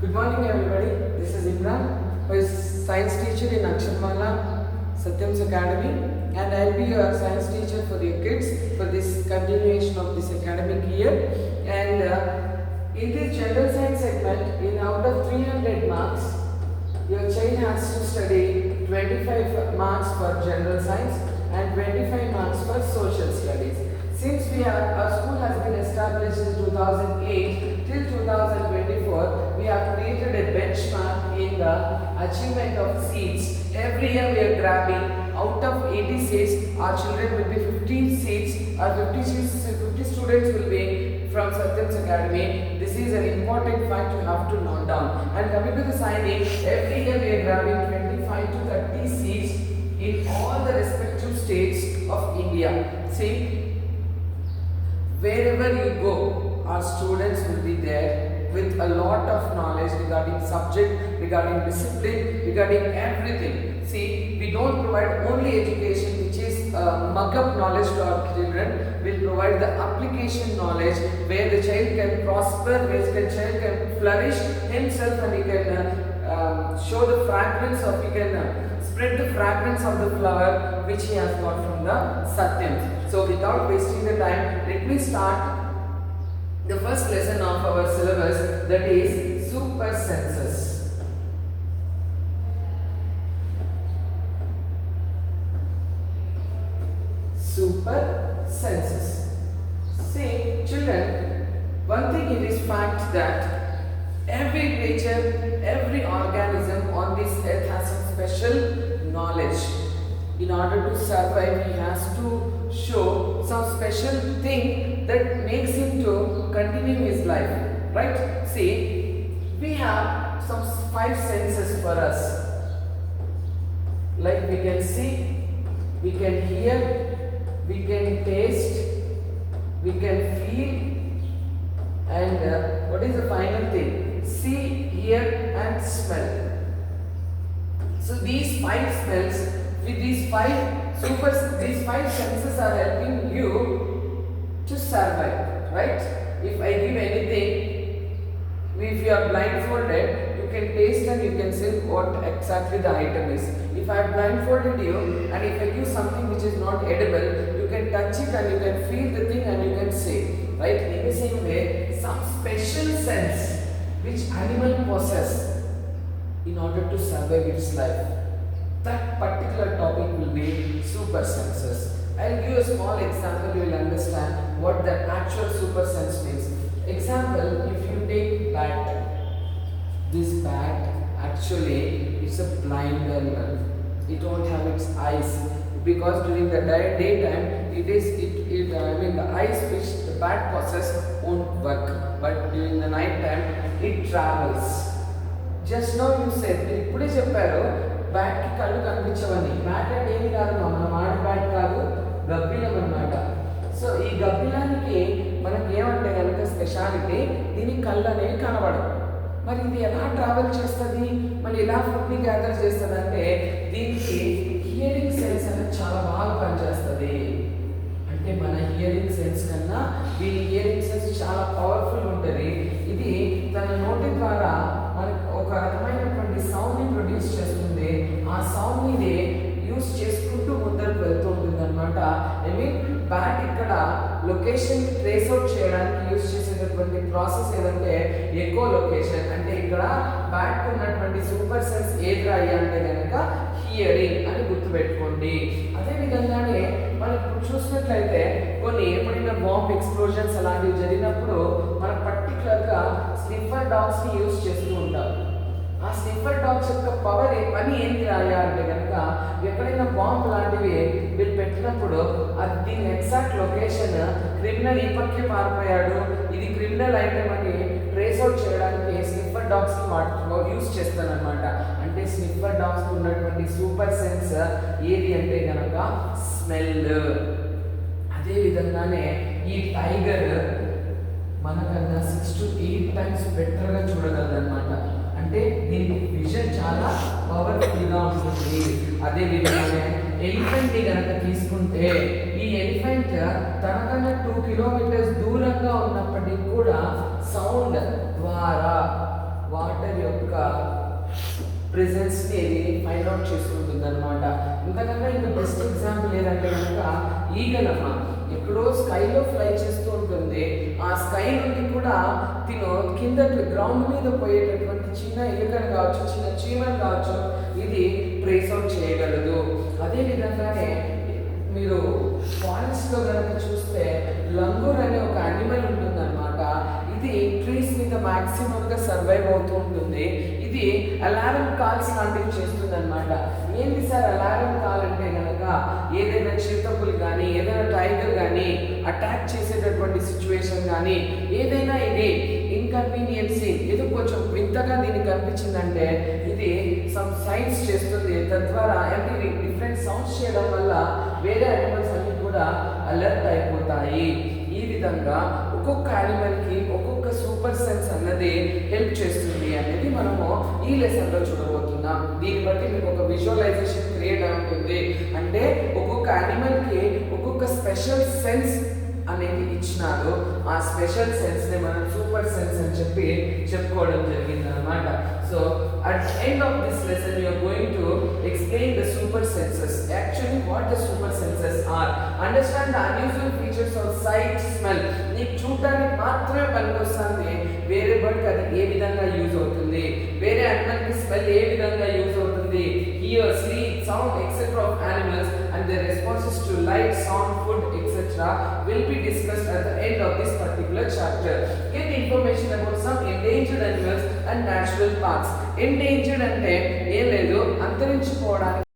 Good morning everybody. This is Imran, who is science teacher in Aksharmala Satyam's Academy, and I'll be your science teacher for your kids for this continuation of this academic year. And in this general science segment, in out of 300 marks, your child has to study 25 marks for general science and 25 marks for social studies. Since our school has been established in 2008 till 2024, we have created a benchmark in the achievement of seats. Every year we are grabbing out of 80 seats, our children will be 50 seats, or 50 students will be from Satyam's Academy. This is an important fact you have to note down. And coming to the signing, every year we are grabbing 25 to 30 seats in all the respective states of India. See, wherever you go, our students will be there with a lot of knowledge regarding subject, regarding discipline, regarding everything. See, we don't provide only education which is mug-up knowledge to our children. We provide the application knowledge where the child can prosper, where the child can flourish himself, and he can show the fragrance of, he can spread the fragrance of the flower which he has got from the Satyam. So without wasting the time, let me start the first lesson of our syllabus, that is super senses. Super senses. See, children, one thing it is fact that every creature, every organism on this earth has some special knowledge. In order to survive, he has to show some special thing that makes him to continue his life, right? See, we have some 5 senses for us. Like we can see, we can hear, we can taste, we can feel, and what is the final thing? See, hear and smell. So these 5 smells, with these 5 senses are helping you to survive, right? If I give anything, if you are blindfolded, you can taste and you can say what exactly the item is. If I have blindfolded you and if I give something which is not edible, you can touch it and you can feel the thing and you can say, right? In the same way, some special sense which animal possess in order to survive its life. That particular topic will be super senses. I'll give a small example, you will understand what the actual super sense means. Example, if you take bat, this bat actually is a blind animal. It won't have its eyes because during the daytime the eyes which the bat possesses won't work, but during the night time it travels. Just now you said, ఇప్పుడే చెప్పారు bat కి కళ్ళు కనిపించవని. Bat అంటే ఏమి కాదు, మన మాడి bat కాదు, గబ్బిలం అన్నమాట. సో ఈ గబ్బిలానికి మనకి ఏమంటే కనుక స్పెషాలిటీ, దీనికి కళ్ళు అనేవి కనబడవు. మరి ఇది ఎలా ట్రావెల్ చేస్తుంది, మళ్ళీ ఎలా ఫుడ్ని గ్యాదర్ చేస్తుంది అంటే దీనికి హియరింగ్ సెన్స్ అనేది చాలా బాగా పనిచేస్తుంది. అంటే మన హియరింగ్ సెన్స్ కన్నా దీని హియరింగ్ సెన్స్ చాలా పవర్ఫుల్ ఉంటుంది. ఇది తన నోటి ద్వారా మనకు ఒక రకమైనటువంటి సౌండ్ని ప్రొడ్యూస్ చేస్తుంది. ఆ సౌండ్ని యూస్ చేసుకుంటూ ముందరకు వెళ్తూ ఉంటుంది అనమాట. ఐ మీన్ బ్యాట్ ఇక్కడ లొకేషన్ ట్రేస్ అవుట్ చేయడానికి యూస్ చేసేటటువంటి ప్రాసెస్ ఏదంటే ఎకో లొకేషన్. అంటే ఇక్కడ బ్యాట్ ఉన్నటువంటి సూపర్ సెన్స్ ఏదిరా అంటే కనుక హియరింగ్ అని గుర్తుపెట్టుకోండి. అదేవిధంగానే మనం ఇప్పుడు చూసినట్లయితే కొన్ని ఎప్పుడైనా బాంబ్ ఎక్స్ప్లోజన్స్ అలాంటివి జరిగినప్పుడు మనం పర్టికులర్గా స్నిఫర్ డాగ్స్ని యూస్ చేస్తూ ఉంటాం. ఆ స్నిఫర్ డాగ్స్ యొక్క పని ఏంటి రాయా అంటే కనుక ఎక్కడైనా బాంబు లాంటివి వీళ్ళు పెట్టినప్పుడు అది దీని ఎగ్జాక్ట్ లొకేషన్, క్రిమినల్ ఈ పక్కే పారిపోయాడు, ఇది క్రిమినల్ ఐటమ్ అని ట్రేస్ అవుట్ చేయడానికి స్నిఫర్ డాగ్స్కి యూస్ చేస్తానన్నమాట. అంటే స్నిఫర్ డాగ్స్కి ఉన్నటువంటి సూపర్ సెన్స్ ఏది అంటే కనుక స్మెల్. అదేవిధంగానే ఈ టైగర్ మనకన్నా 6 to 8 times బెటర్గా చూడగలదన్నమాట. అంటే దీని విజన్ చాలా పవర్ఫుల్గా ఉంటుంది. అదేవిధంగానే ఎలిఫెంట్ని కనుక తీసుకుంటే ఈ ఎలిఫెంట్ తనకన్నా 2 kilometers దూరంగా ఉన్నప్పటికీ కూడా సౌండ్ ద్వారా వాటర్ యొక్క ప్రెజెన్స్ని ఇది ఫైండ్ అవుట్ చేసుకుంటుంది అనమాట. ఇంతకన్నా ఇంకా బెస్ట్ ఎగ్జాంపుల్ ఏదంటే కనుక ఈగలమ్మ ఎక్కడో స్కైలో ఫ్లై చేస్తూ ఉంటుంది. ఆ స్కై నుండి కూడా కింద గ్రౌండ్ మీద పోయేటటువంటి చిన్న ఎలుకను కావచ్చు, చిన్న చీమను కావచ్చు, ఇది ట్రేస్ అవుట్ చేయగలదు. అదే విధంగానే మీరు ఫారెస్ట్లో కనుక చూస్తే లంగూర్ అనే ఒక యానిమల్ ఉంటుందన్నమాట. ఇది ట్రీస్ మీద మ్యాక్సిమంగా సర్వైవ్ అవుతూ ఉంటుంది. ఇది అలారం కాల్స్ లాంటివి చేస్తుంది అనమాట. ఏంటి సార్ అలారం కాల్ అంటే కనుక ఏదైనా చిరుతపులు కానీ ఏదైనా టైగర్ కానీ అటాక్ చేసేటటువంటి సిచ్యువేషన్ కానీ ఏదైనా ఇది ఇన్కన్వీనియన్సీ ఏదో కొంచెం వింతగా దీనికి కనిపించిందంటే ఇది సమ్ సైన్స్ చేస్తుంది. తద్వారా అంటే డిఫరెంట్ సౌండ్స్ చేయడం వల్ల వేరే యానిమల్స్ అన్ని కూడా అలర్ట్ అయిపోతాయి. ఈ విధంగా ఒక్కొక్క యానిమల్కి ఒక్కొక్క సూపర్ సెన్స్ అన్నది హెల్ప్ చేస్తుంది అనేది మనము ఈ లెసన్లో చూడబోతున్నాం. దీన్ని బట్టి మీకు ఒక విజువలైజేషన్ క్రియేట్ అవుతుంది. అంటే ఒక్కొక్క యానిమల్కి ఒక్కొక్క స్పెషల్ సెన్స్ అనేది ఇచ్చినారు. ఆ స్పెషల్ సెన్స్ని మనం సూపర్ సెన్స్ అని చెప్పి చెప్పుకోవడం జరిగింది అనమాట. So at the end of this lesson you are going to explain the super senses. Actually what the super senses are. Understand the unusual features of sight, smell. నీకు చూడడానికి మాత్రమే పనికొస్తుంది. వేరే బర్డ్కి అది ఏ విధంగా యూజ్ అవుతుంది, వేరే యానిమల్కి స్మెల్ ఏ విధంగా యూజ్ అవుతుంది, here see sound etcetera of animals and their responses to light, sound, food, etc. will be discussed at the end of this particular chapter. Get information about some endangered animals and natural parks. Endangered అంటే ఏం లేదు, అంతరించిపోవడానికి